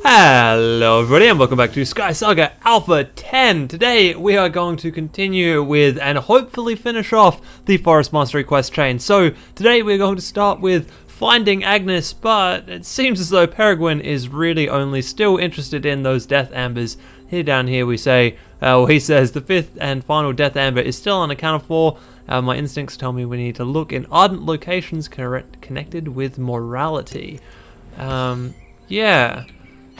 Hello everybody and welcome back to SkySaga Alpha 10. Today we are going to continue with and hopefully finish off the Forest Mastery quest chain. So today we're going to start with finding Agnes, but it seems as though Peregrine is really only still interested in those death ambers. Here down here we say, he says the fifth and final death amber is still unaccounted for. My instincts tell me we need to look in ardent locations connected with morality. Yeah.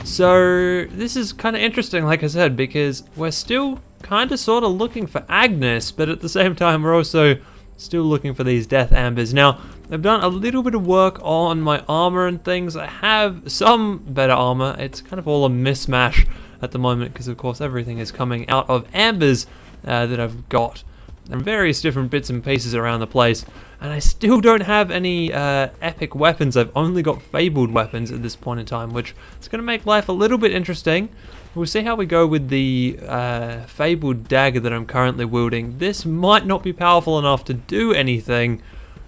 So this is kind of interesting, like I said, because we're still kind of sort of looking for Agnes, but at the same time we're also still looking for these death ambers. Now, I've done a little bit of work on my armor and things. I have some better armor. It's kind of all a mismatch at the moment because, of course, everything is coming out of ambers that I've got. And various different bits and pieces around the place. And I still don't have any epic weapons. I've only got fabled weapons at this point in time, which is going to make life a little bit interesting. We'll see how we go with the fabled dagger that I'm currently wielding. This might not be powerful enough to do anything,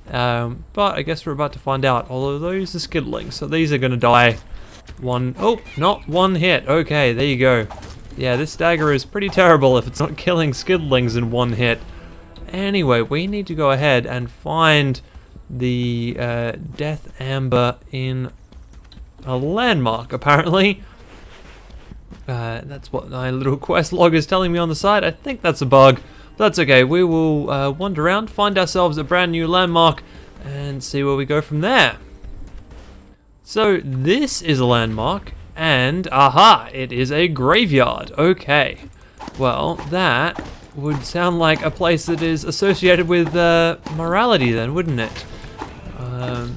but I guess we're about to find out. Although those are skidlings, so these are going to die. Not one hit. Okay, there you go. Yeah, this dagger is pretty terrible if it's not killing skidlings in one hit. Anyway, we need to go ahead and find the death amber in a landmark, apparently. That's what my little quest log is telling me on the side. I think that's a bug. But that's okay. We will wander around, find ourselves a brand new landmark, and see where we go from there. So this is a landmark, and aha, it is a graveyard. Okay. Well, that would sound like a place that is associated with morality then, wouldn't it? And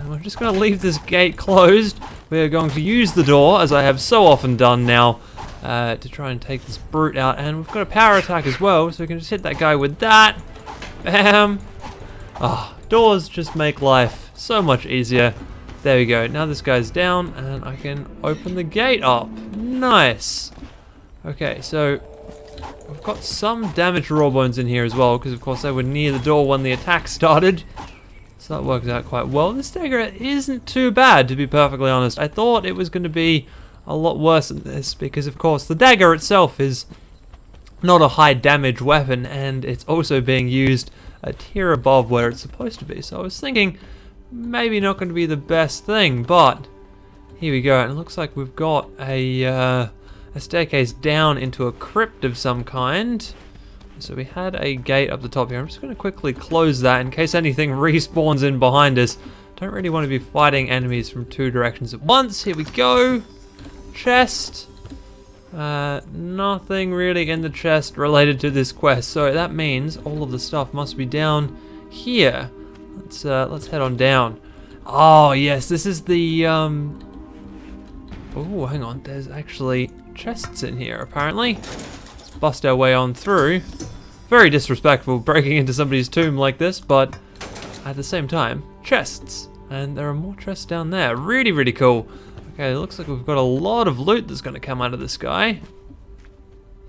we're just going to leave this gate closed. We're going to use the door, as I have so often done now, to try and take this brute out. And we've got a power attack as well, so we can just hit that guy with that. Bam! Doors just make life so much easier. There we go. Now this guy's down, and I can open the gate up. Nice! Okay, so I've got some damaged raw bones in here as well, because of course they were near the door when the attack started. So that worked out quite well. This dagger isn't too bad, to be perfectly honest. I thought it was going to be a lot worse than this, because of course the dagger itself is not a high damage weapon, and it's also being used a tier above where it's supposed to be. So I was thinking maybe not going to be the best thing, but here we go. And it looks like we've got a staircase down into a crypt of some kind. So we had a gate up the top here. I'm just going to quickly close that in case anything respawns in behind us. Don't really want to be fighting enemies from two directions at once. Here we go. Chest. Nothing really in the chest related to this quest. So that means all of the stuff must be down here. Let's head on down. Oh yes, this is the oh, hang on. There's actually chests in here apparently. Let's bust our way on through. Very disrespectful breaking into somebody's tomb like this, but at the same time, chests. And there are more chests down there. Really, really cool. Okay, it looks like we've got a lot of loot that's going to come out of this guy.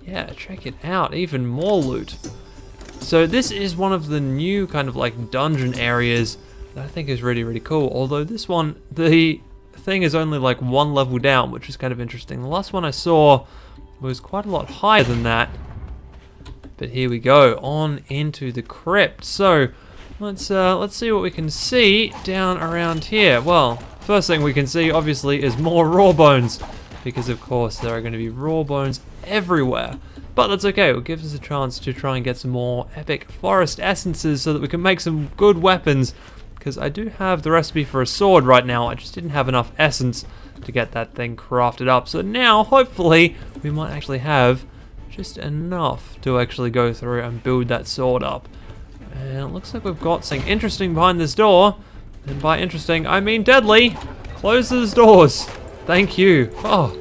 Yeah, check it out. Even more loot. So this is one of the new kind of like dungeon areas that I think is really, really cool. Although this one, the thing is only like one level down, which is kind of interesting. The last one I saw was quite a lot higher than that. But here we go, on into the crypt. So let's see what we can see down around here. Well, first thing we can see obviously is more raw bones, because of course there are going to be raw bones everywhere. But that's okay, it gives us a chance to try and get some more epic forest essences so that we can make some good weapons. Because I do have the recipe for a sword right now, I just didn't have enough essence to get that thing crafted up. So now, hopefully, we might actually have just enough to actually go through and build that sword up. And it looks like we've got something interesting behind this door. And by interesting, I mean deadly. Close those doors. Thank you. Oh.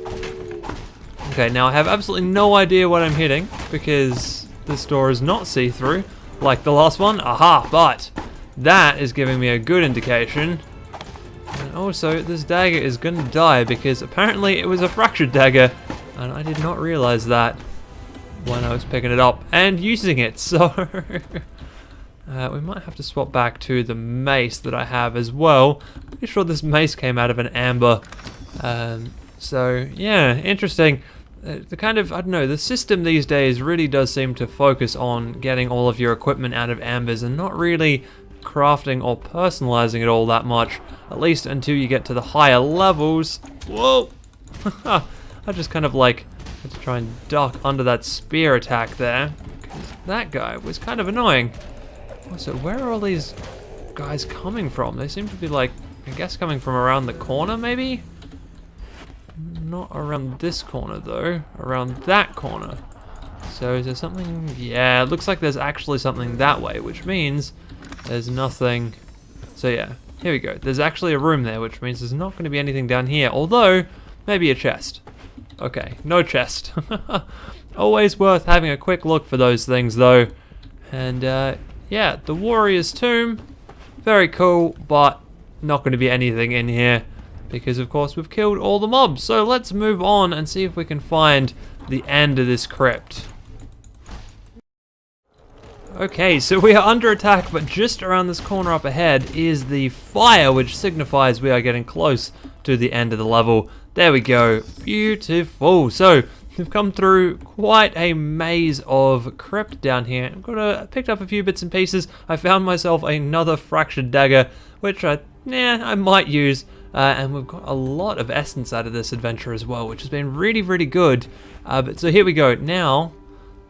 Okay, now I have absolutely no idea what I'm hitting, because this door is not see-through, like the last one. Aha, but that is giving me a good indication. And also, this dagger is going to die because apparently it was a fractured dagger, and I did not realize that when I was picking it up and using it. So we might have to swap back to the mace that I have as well. I'm pretty sure this mace came out of an amber. So yeah, interesting. The kind of, I don't know, the system these days really does seem to focus on getting all of your equipment out of ambers and not really crafting or personalizing it all that much, at least until you get to the higher levels. Whoa! I just kind of like had to try and duck under that spear attack there, because that guy was kind of annoying. So where are all these guys coming from? They seem to be like, I guess coming from around the corner maybe? Not around this corner though, around that corner. So is there something? Yeah, it looks like there's actually something that way, which means there's nothing. So yeah, here we go. There's actually a room there, which means there's not going to be anything down here, although maybe a chest. Okay, no chest. Always worth having a quick look for those things though. And yeah, the warrior's tomb, very cool, but not going to be anything in here, because of course we've killed all the mobs. So let's move on and see if we can find the end of this crypt. Okay, so we are under attack, but just around this corner up ahead is the fire, which signifies we are getting close to the end of the level. There we go, beautiful. So we've come through quite a maze of crypt down here. I've picked up a few bits and pieces. I found myself another fractured dagger, which I might use. And we've got a lot of essence out of this adventure as well, which has been really, really good. But so here we go. Now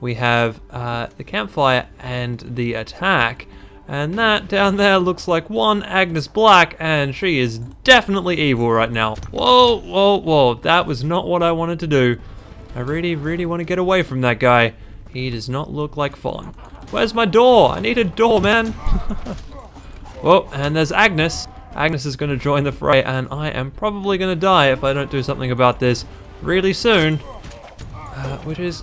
we have the campfire and the attack. And that down there looks like one Agnes Black, and she is definitely evil right now. Whoa, whoa, whoa. That was not what I wanted to do. I really, really want to get away from that guy. He does not look like fun. Where's my door? I need a door, man. Whoa, and there's Agnes. Agnes is going to join the fray, and I am probably going to die if I don't do something about this really soon. Which is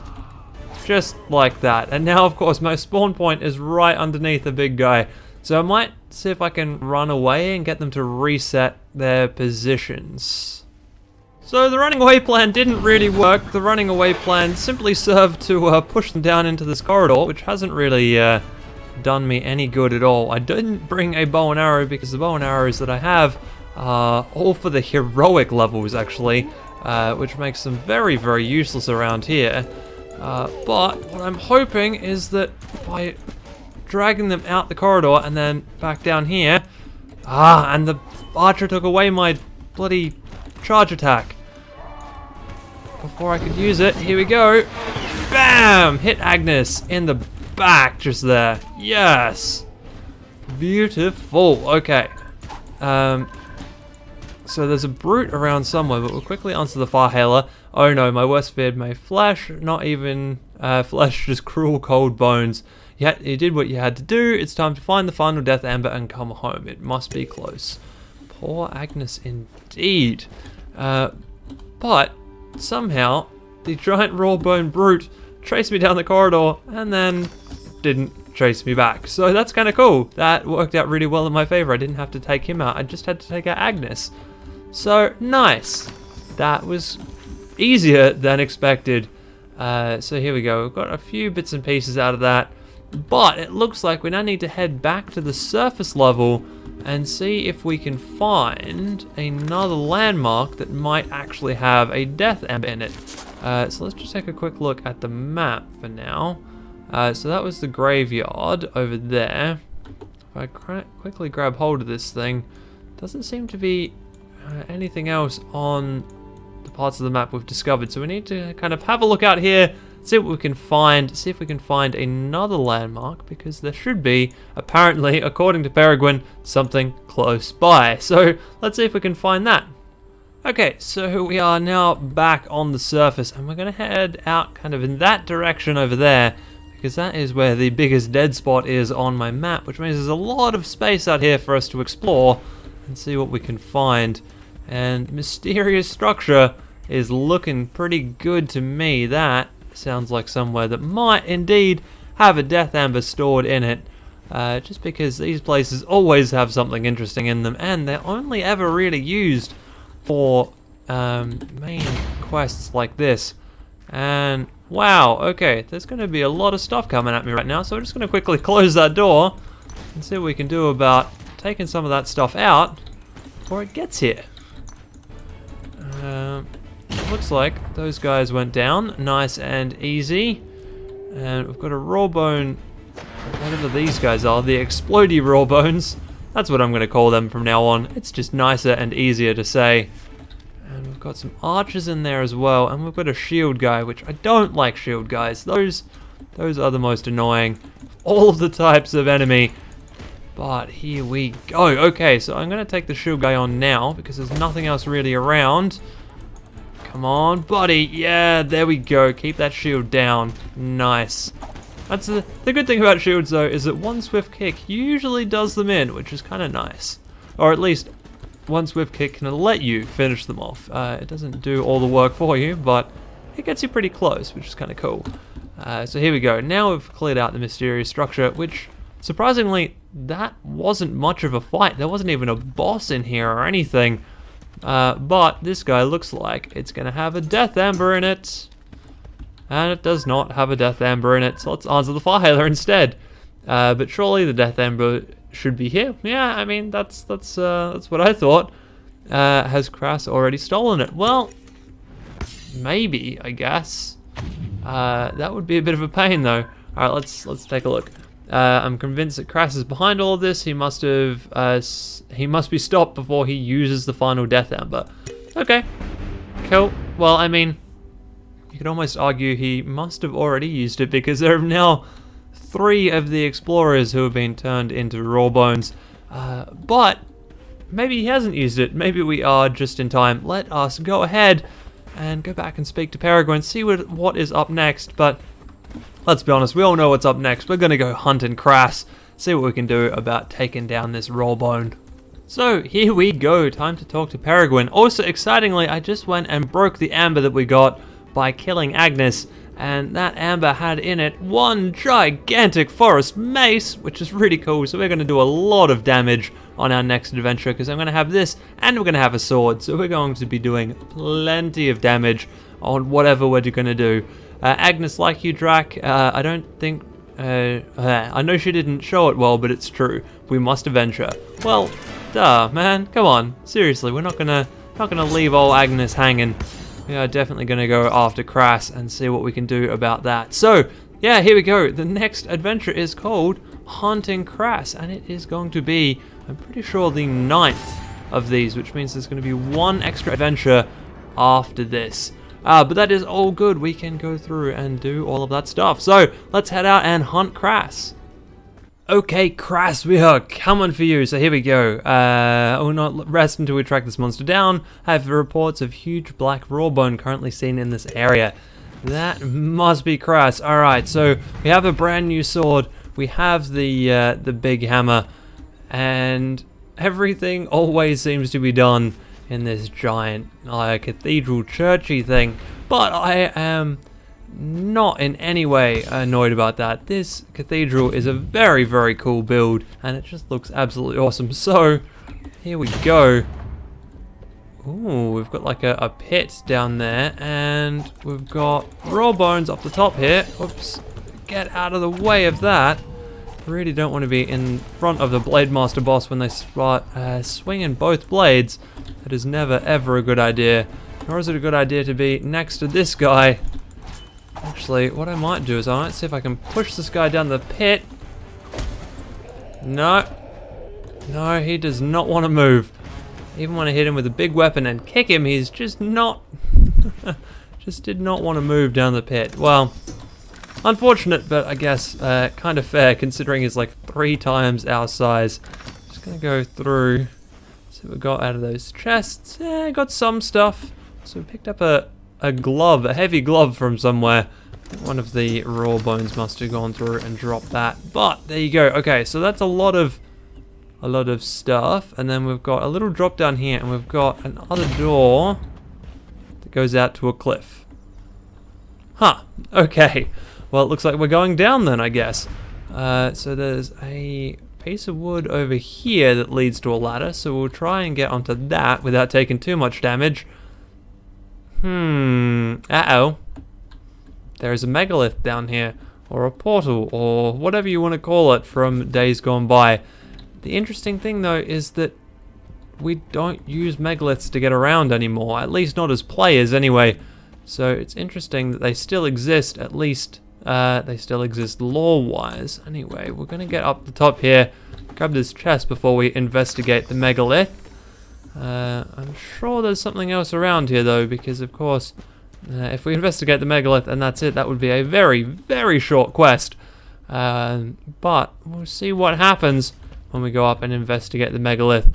just like that. And now, of course, my spawn point is right underneath the big guy. So I might see if I can run away and get them to reset their positions. So the running away plan didn't really work. The running away plan simply served to push them down into this corridor, which hasn't really done me any good at all. I didn't bring a bow and arrow because the bow and arrows that I have are all for the heroic levels, actually, which makes them very, very useless around here. But what I'm hoping is that by dragging them out the corridor and then back down here, and the archer took away my bloody charge attack before I could use it. Here we go. Bam! Hit Agnes in the back just there. Yes! Beautiful. Okay. So there's a brute around somewhere, but we'll quickly answer the Farhailer. Oh no, my worst feared may flesh, not even flesh, just cruel cold bones. Yet you did what you had to do. It's time to find the final death amber and come home. It must be close. Poor Agnes indeed. But somehow the giant raw bone brute chased me down the corridor and then didn't chase me back. So that's kind of cool. That worked out really well in my favor. I didn't have to take him out. I just had to take out Agnes. So nice. That was easier than expected. So here we go. We've got a few bits and pieces out of that. But it looks like we now need to head back to the surface level and see if we can find another landmark that might actually have a death amber in it. So let's just take a quick look at the map for now. So that was the graveyard over there. If I quickly grab hold of this thing, doesn't seem to be anything else on the parts of the map we've discovered. So we need to kind of have a look out here, see what we can find, see if we can find another landmark, because there should be, apparently, according to Peregrine, something close by. So let's see if we can find that. Okay, so we are now back on the surface, and we're going to head out kind of in that direction over there, because that is where the biggest dead spot is on my map, which means there's a lot of space out here for us to explore and see what we can find. And mysterious structure is looking pretty good to me. That sounds like somewhere that might indeed have a death amber stored in it, just because these places always have something interesting in them, and they're only ever really used for main quests like this. And wow, okay, there's going to be a lot of stuff coming at me right now, so we're just going to quickly close that door and see what we can do about taking some of that stuff out before it gets here. looks like those guys went down. Nice and easy. And we've got a raw bone. Whatever these guys are, the explodey raw bones. That's what I'm going to call them from now on. It's just nicer and easier to say. And we've got some archers in there as well. And we've got a shield guy, which I don't like shield guys. Those are the most annoying. All of the types of enemy. But here we go. Okay, so I'm going to take the shield guy on now because there's nothing else really around. Come on, buddy. Yeah, there we go. Keep that shield down. Nice. That's the good thing about shields, though, is that one swift kick usually does them in, which is kind of nice. Or at least one swift kick can let you finish them off. It doesn't do all the work for you, but it gets you pretty close, which is kind of cool. So here we go. Now we've cleared out the mysterious structure, which, surprisingly, that wasn't much of a fight. There wasn't even a boss in here or anything. But this guy looks like it's going to have a death ember in it. And it does not have a death ember in it, so let's answer the fire instead. But surely the death ember should be here. Yeah, I mean that's what I thought. Has Crass already stolen it? Well, maybe, I guess. That would be a bit of a pain, though. All right, let's take a look. I'm convinced that Crass is behind all of this. He must be stopped before he uses the final death ember. Okay, cool. Well, I mean, you could almost argue he must have already used it because there are now 3 of the explorers who have been turned into raw bones. But maybe he hasn't used it. Maybe we are just in time. Let us go ahead and go back and speak to Peregrine, see what is up next. But let's be honest, we all know what's up next. We're going to go hunting Crass, see what we can do about taking down this raw bone. So here we go, time to talk to Peregrine. Also, excitingly, I just went and broke the amber that we got by killing Agnes, and that amber had in it one gigantic forest mace, which is really cool. So we're going to do a lot of damage on our next adventure because I'm going to have this and we're going to have a sword, so we're going to be doing plenty of damage on whatever we're going to do. Agnes, like you, Drac, I don't think I know she didn't show it well, but it's true. We must avenge her. Well, duh, man, come on, seriously, we're not gonna leave old Agnes hanging. We are definitely going to go after Crass and see what we can do about that. So, yeah, here we go. The next adventure is called Hunting Crass, and it is going to be, I'm pretty sure, the 9th of these, which means there's going to be 1 extra adventure after this. But that is all good. We can go through and do all of that stuff. So, let's head out and hunt Crass. Okay, Crass, we are coming for you. So here we go. We'll not rest until we track this monster down. I have reports of huge black rawbone currently seen in this area. That must be Crass. Alright, so we have a brand new sword. We have the big hammer. And everything always seems to be done in this giant cathedral churchy thing. But I am not in any way annoyed about that. This cathedral is a very, very cool build, and it just looks absolutely awesome. So, here we go. Ooh, we've got like a pit down there, and we've got raw bones up the top here. Oops, get out of the way of that. Really don't want to be in front of the Blade Master boss when they start swinging both blades. That is never, ever a good idea. Nor is it a good idea to be next to this guy. Actually, what I might do is I might see if I can push this guy down the pit. No. No, he does not want to move. Even when I hit him with a big weapon and kick him, he's just not... just did not want to move down the pit. Well, unfortunate, but I guess kind of fair considering he's like 3 times our size. Just gonna go through. See what we got out of those chests. Yeah, got some stuff. So we picked up a glove, a heavy glove from somewhere. One of the raw bones must have gone through and dropped that. But there you go. Okay, so that's a lot of stuff. And then we've got a little drop down here, and we've got another door that goes out to a cliff. Huh. Okay. Well, it looks like we're going down then, I guess. So there's a piece of wood over here that leads to a ladder. So we'll try and get onto that without taking too much damage. Uh-oh. There's a megalith down here, or a portal, or whatever you want to call it from days gone by. The interesting thing, though, is that we don't use megaliths to get around anymore, at least not as players anyway. So it's interesting that they still exist, at least they still exist lore-wise. Anyway, we're going to get up the top here, grab this chest before we investigate the megalith. I'm sure there's something else around here though, because of course, if we investigate the megalith and that's it, that would be a very, very short quest. But we'll see what happens when we go up and investigate the megalith.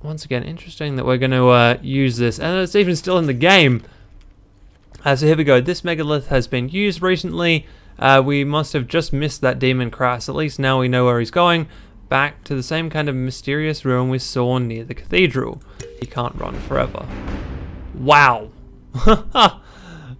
Once again, interesting that we're going to use this, and it's even still in the game. So here we go. This megalith has been used recently. We must have just missed that demon Crass. At least now we know where he's going. Back to the same kind of mysterious ruin we saw near the cathedral. He can't run forever. Wow.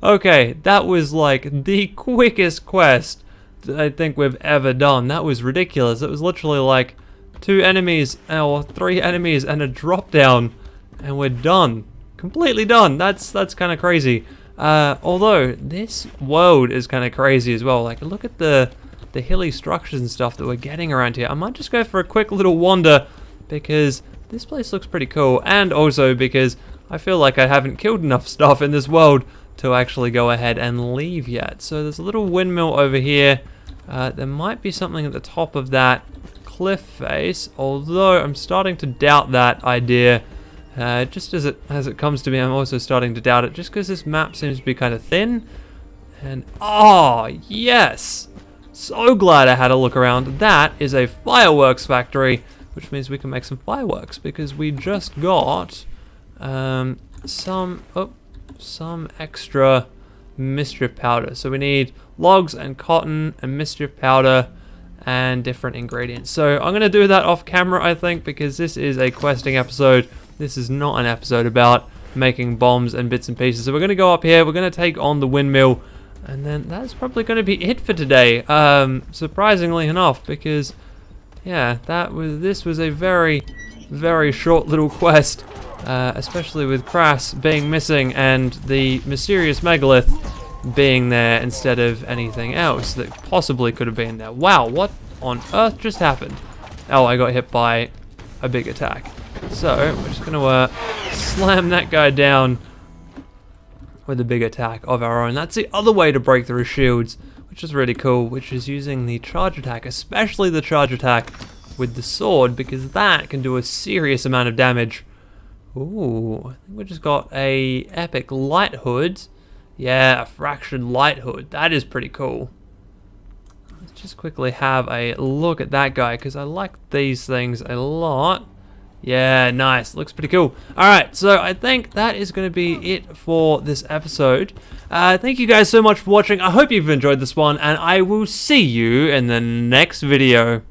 Okay, that was like the quickest quest that I think we've ever done. That was ridiculous. It was literally like 2 enemies or 3 enemies and a drop down, and we're done. Completely done. That's kind of crazy. Although this world is kind of crazy as well. Like, look at the hilly structures and stuff that we're getting around here. I might just go for a quick little wander because this place looks pretty cool, and also because I feel like I haven't killed enough stuff in this world to actually go ahead and leave yet. So there's a little windmill over here. There might be something at the top of that cliff face, although I'm starting to doubt that idea. Just as it comes to me, I'm also starting to doubt it, just because this map seems to be kind of thin. And oh yes, so glad I had a look around. That is a fireworks factory, which means we can make some fireworks because we just got some extra mischief powder. So we need logs and cotton and mischief powder and different ingredients. So I'm gonna do that off camera, I think, because this is a questing episode. This is not an episode about making bombs and bits and pieces. So we're gonna go up here, we're gonna take on the windmill, and then that's probably gonna be it for today. Surprisingly enough, because yeah, this was a very, very short little quest, especially with Crass being missing and the mysterious megalith being there instead of anything else that possibly could have been there. Wow, what on earth just happened? Oh, I got hit by a big attack. So we're just gonna slam that guy down with a big attack of our own. That's the other way to break through shields, which is really cool, which is using the charge attack, especially the charge attack with the sword, because that can do a serious amount of damage. Ooh, I think we just got a epic light hood. Yeah, a fraction light hood. That is pretty cool. Let's just quickly have a look at that guy, because I like these things a lot. Yeah, nice. Looks pretty cool. Alright, so I think that is going to be it for this episode. Thank you guys so much for watching. I hope you've enjoyed this one, and I will see you in the next video.